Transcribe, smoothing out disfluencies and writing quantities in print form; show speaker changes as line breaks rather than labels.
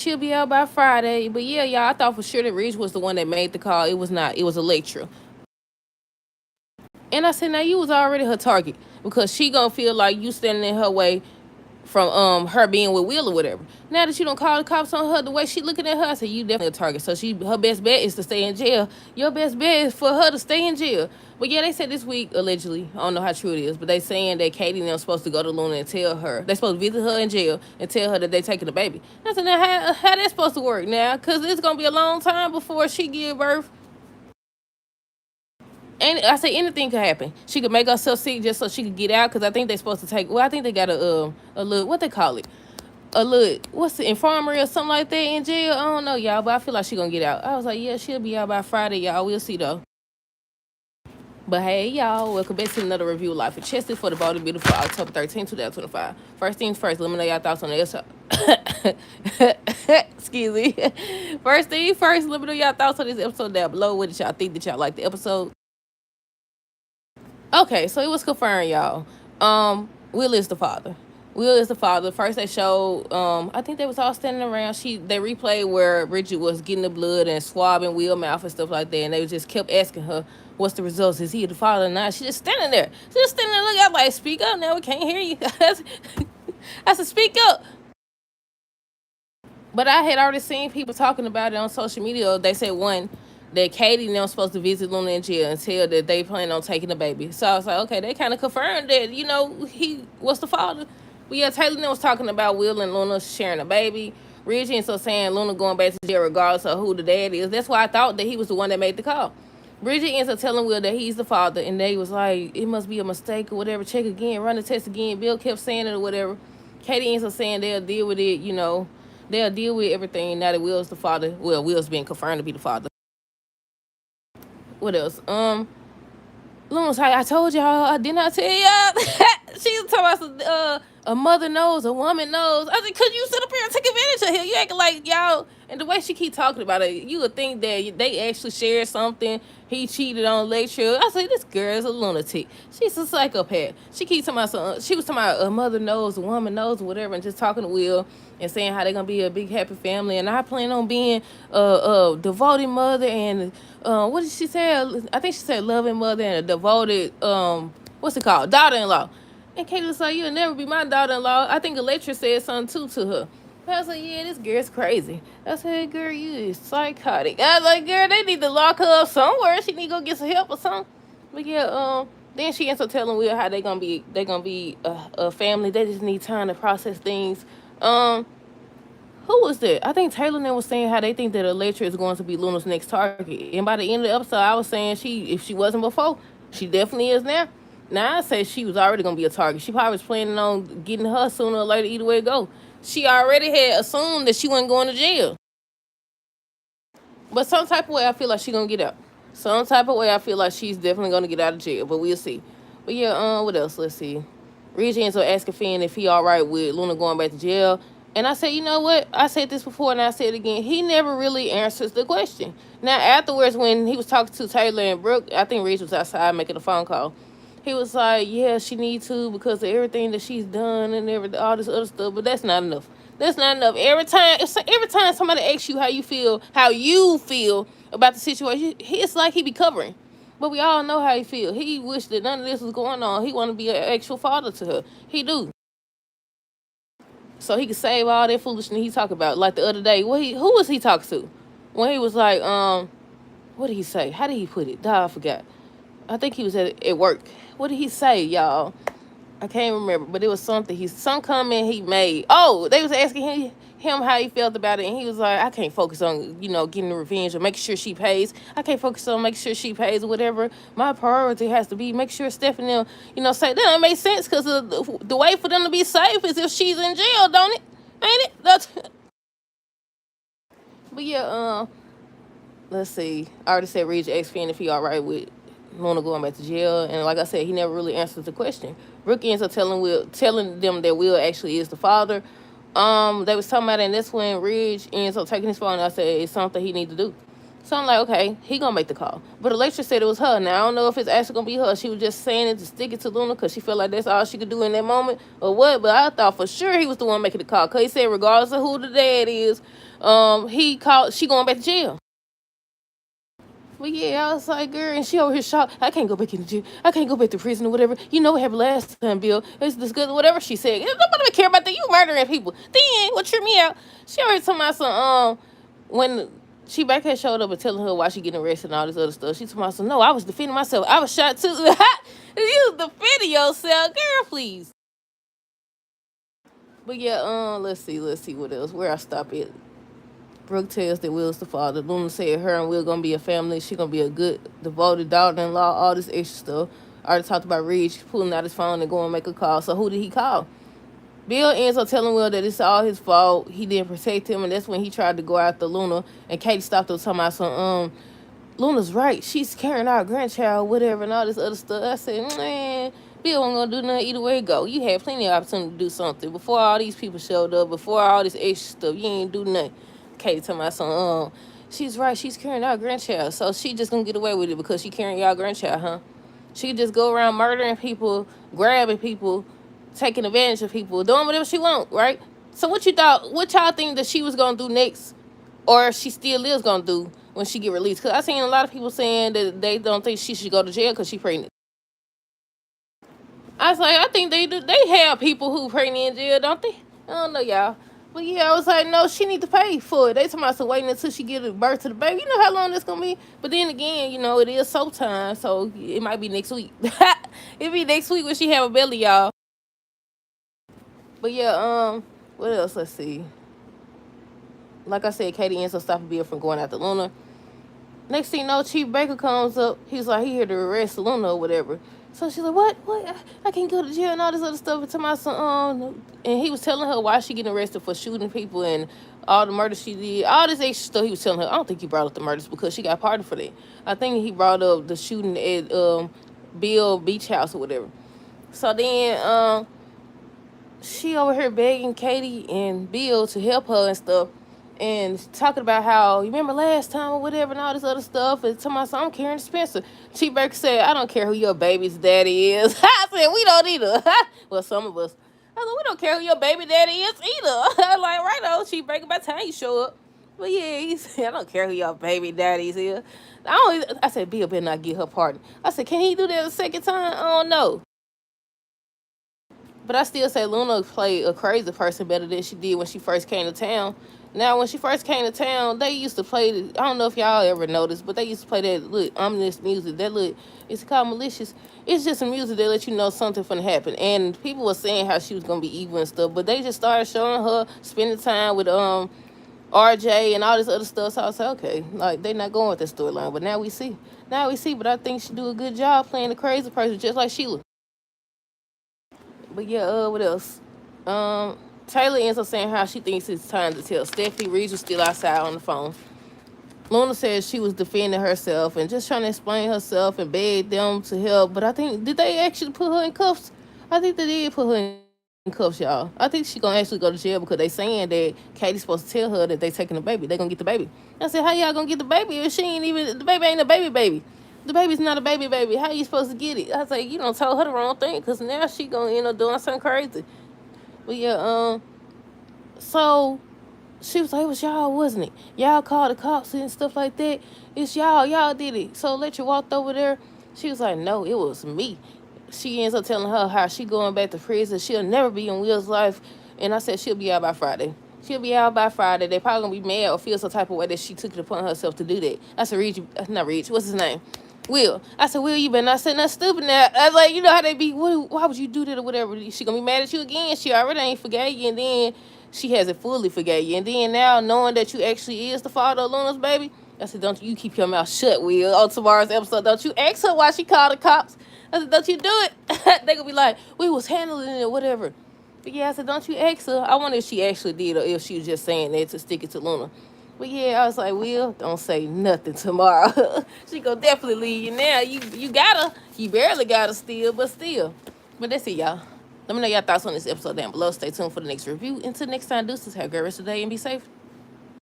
she'll be out by Friday. But yeah, y'all, I thought for sure that Ridge was the one that made the call. It was not. It was Electra. And I said, now you was already her target because she gonna feel like you standing in her way from her being with Will or whatever. Now that you don't call the cops on her, the way she looking at her, I said you definitely a target. So her best bet is to stay in jail. Your best bet is for her to stay in jail. But yeah, they said this week allegedly, I don't know how true it is, but they saying that Katie and them supposed to go to Luna and tell her they supposed to visit her in jail and tell her that they taking the baby. I said now how that's supposed to work now? Cause it's gonna be a long time before she give birth. And I say anything could happen. She could make herself sick just so she could get out. Cause I think they supposed to take. Well, I think they got a little what they call it, a little what's the infirmary or something like that in jail. I don't know, y'all, but I feel like she gonna get out. I was like, yeah, she'll be out by Friday, y'all. We'll see though. But hey, y'all, welcome back to another review of Life with Chesty for the Bold and Beautiful October 13, 2025. First things first, let me know y'all thoughts on the episode. Excuse me. First thing first, let me know y'all thoughts on this episode down below. What did y'all think? Did y'all like the episode? Okay, so it was confirmed, y'all. Will is the father. Will is the father. First they showed, I think they was all standing around. They replayed where Bridget was getting the blood and swabbing Will mouth and stuff like that, and they just kept asking her, "What's the results? Is he the father or not?" She just standing there, looking up like, "Speak up, now we can't hear you." I said, "Speak up." But I had already seen people talking about it on social media. They said one that Katie and them supposed to visit Luna in jail and tell that they plan on taking the baby. So I was like, okay, they kind of confirmed that he was the father. But yeah, Taylor and them was talking about Will and Luna sharing a baby. Reggie and so saying Luna going back to jail regardless of who the dad is. That's why I thought that he was the one that made the call. Bridget ends up telling Will that he's the father, and they was like, it must be a mistake or whatever. Check again, run the test again. Bill kept saying it or whatever. Katie ends up saying they'll deal with it, they'll deal with everything now that Will's the father. Well, Will's being confirmed to be the father. What else? Luna's like, I told y'all, I did not tell y'all. She's talking about a mother knows, a woman knows. I said, could you sit up here and take advantage of him? You acting like y'all, and the way she keep talking about it, you would think that they actually shared something. He cheated on Lecture. I said, this girl is a lunatic. She's a psychopath. She keeps talking about something. She was talking about a mother knows, a woman knows, whatever, and just talking to Will and saying how they're gonna be a big happy family. And I plan on being a devoted mother and what did she say? I think she said loving mother and a devoted what's it called? Daughter-in-law. And Kate was like, you'll never be my daughter-in-law. I think Electra said something too to her. I was like, yeah, this girl's crazy. I said, girl, you is psychotic. I was like, girl, they need to lock her up somewhere. She need to go get some help or something. But yeah, then she ends up telling Will how they gonna be a family. They just need time to process things. Who was that? I think Taylor and them was saying how they think that Electra is going to be Luna's next target. And by the end of the episode, I was saying if she wasn't before, she definitely is now. Now I say she was already gonna be a target. She probably was planning on getting her sooner or later, either way it go. She already had assumed that she wasn't going to jail. But some type of way I feel like she gonna get out. Some type of way I feel like she's definitely gonna get out of jail, but we'll see. But yeah, what else? Let's see. Reggie ends up asking Finn if he alright with Luna going back to jail. And I said, you know what? I said this before and I said it again. He never really answers the question. Now, afterwards, when he was talking to Taylor and Brooke, I think Reggie was outside making a phone call. He was like, yeah, she needs to because of everything that she's done and all this other stuff. But that's not enough. That's not enough. Every time somebody asks you how you feel about the situation, it's like he be covering. But we all know how he feel. He wished that none of this was going on. He want to be an actual father to her. He do. So he could save all that foolishness he talk about. Like the other day, who was he talking to? When he was like, what did he say? How did he put it? I forgot. I think he was at work. What did he say, y'all? I can't remember, but it was something. Some comment he made. Oh, they was asking him how he felt about it, and he was like, I can't focus on, getting the revenge or making sure she pays. I can't focus on making sure she pays or whatever. My priority has to be make sure Stephanie, say that don't make sense because the way for them to be safe is if she's in jail, don't it? Ain't it? But yeah, let's see. I already said Reggie asked Finn if he all right with Luna going back to jail, and like I said, he never really answers the question. Brooke ends up telling them that Will actually is the father. They was talking about it, and that's when Ridge ends up taking his phone, and I said it's something he need to do. So I'm like, okay, he gonna make the call. But Electra said it was her. Now I don't know if it's actually gonna be her. She was just saying it to stick it to Luna because she felt like that's all she could do in that moment or what. But I thought for sure he was the one making the call because he said regardless of who the dad is, she going back to jail. But yeah, I was like, girl, and she over here shocked. I can't go back in the jail. I can't go back to prison or whatever. You know what happened last time, Bill. It's this good, whatever she said. Nobody care about that. You murdering people. Then what tripped me out? She already told me some when she back here showed up and telling her why she getting arrested and all this other stuff. She told me some, no, I was defending myself. I was shot too. You defending yourself, girl, please. But yeah, let's see what else. Where I stop it. Brooke tells that Will's the father. Luna said her and Will gonna be a family. She gonna be a good, devoted daughter-in-law. All this extra stuff. I already talked about Ridge pulling out his phone and going to make a call. So who did he call? Bill ends up telling Will that it's all his fault. He didn't protect him, and that's when he tried to go after Luna. And Katie stopped him talking about some Luna's right. She's carrying our grandchild, whatever, and all this other stuff. I said, man, Bill wasn't gonna do nothing either way it go. You had plenty of opportunity to do something before all these people showed up, before all this extra stuff. You ain't do nothing. Katie talking about some, she's right. She's carrying our grandchild, so she just gonna get away with it because she carrying our grandchild, huh? She could just go around murdering people, grabbing people, taking advantage of people, doing whatever she want, right? So what y'all think that she was gonna do next, or she still is gonna do when she get released? Because I seen a lot of people saying that they don't think she should go to jail because she pregnant. I was like, I think they do. They have people who pregnant in jail, don't they? I don't know, y'all. But yeah, I was like, no, she need to pay for it. They talking about some waiting until she give birth to the baby. You know how long that's gonna be. But then again, it is soap time, so it might be next week. It be next week when she have a belly, y'all. But yeah, what else? Let's see. Like I said, Katie ends up stopping Bill from going after Luna. Next thing you know, Chief Baker comes up. He's like, he here to arrest Luna or whatever. So she's like, what? I can't go to jail and all this other stuff. And, and he was telling her why she getting arrested for shooting people and all the murders she did. All this extra stuff he was telling her. I don't think he brought up the murders because she got pardoned for that. I think he brought up the shooting at Bill Beach House or whatever. So then she over here begging Katie and Bill to help her and stuff. And talking about how, you remember last time or whatever and all this other stuff. And talking about, so I'm Karen Spencer. Chief Baker said, I don't care who your baby's daddy is. I said, we don't either. Well, some of us. I said, we don't care who your baby daddy is either. I was like, right on, Chief Baker, by the time you show up. But yeah, he said, I don't care who your baby daddy's is. I said, Bill better not get her pardon. I said, can he do that a second time? I don't know. But I still say Luna played a crazy person better than she did when she first came to town. Now, when she first came to town, they used to play, I don't know if y'all ever noticed, but they used to play that little ominous music. It's called Malicious. It's just some music that let you know something finna happen. And people were saying how she was gonna be evil and stuff, but they just started showing her spending time with RJ and all this other stuff. So I was like, okay, like they not going with that storyline. But now we see. But I think she do a good job playing the crazy person, just like Sheila. But yeah, what else? Taylor ends up saying how she thinks it's time to tell Stephanie. Reed was still outside on the phone. Luna says she was defending herself and just trying to explain herself and beg them to help. But I think, did they actually put her in cuffs? I think they did put her in cuffs, y'all. I think she's going to actually go to jail because they saying that Katie's supposed to tell her that they taking the baby. They going to get the baby. I said, how y'all going to get the baby if the baby ain't a baby? The baby's not a baby. How you supposed to get it? I was like, you don't tell her the wrong thing because now she going to end up doing something crazy. But yeah, so she was like, it was y'all, wasn't it? Y'all called the cops and stuff like that. It's y'all did it. So Letcher walked over there. She was like, no, it was me. She ends up telling her how she going back to prison. She'll never be in Will's life. And I said, she'll be out by Friday. They probably gonna be mad or feel some type of way that she took it upon herself to do that. I said, what's his name? Will. I said, Will, you better not say nothing stupid now. I was like, you know how they be, why would you do that or whatever? She gonna be mad at you again. She already ain't forgave you, and then she hasn't fully forgave you. And then now, knowing that you actually is the father of Luna's baby, I said, don't you keep your mouth shut, Will. On tomorrow's episode, don't you ask her why she called the cops. I said, don't you do it. They gonna be like, we was handling it or whatever. But yeah, I said, don't you ask her. I wonder if she actually did or if she was just saying that to stick it to Luna. But yeah, I was like, Will, don't say nothing tomorrow. She gonna definitely leave you now. You barely gotta still, but still. But that's it, y'all. Let me know your thoughts on this episode down below. Stay tuned for the next review. Until next time, deuces. Have a great rest of the day and be safe.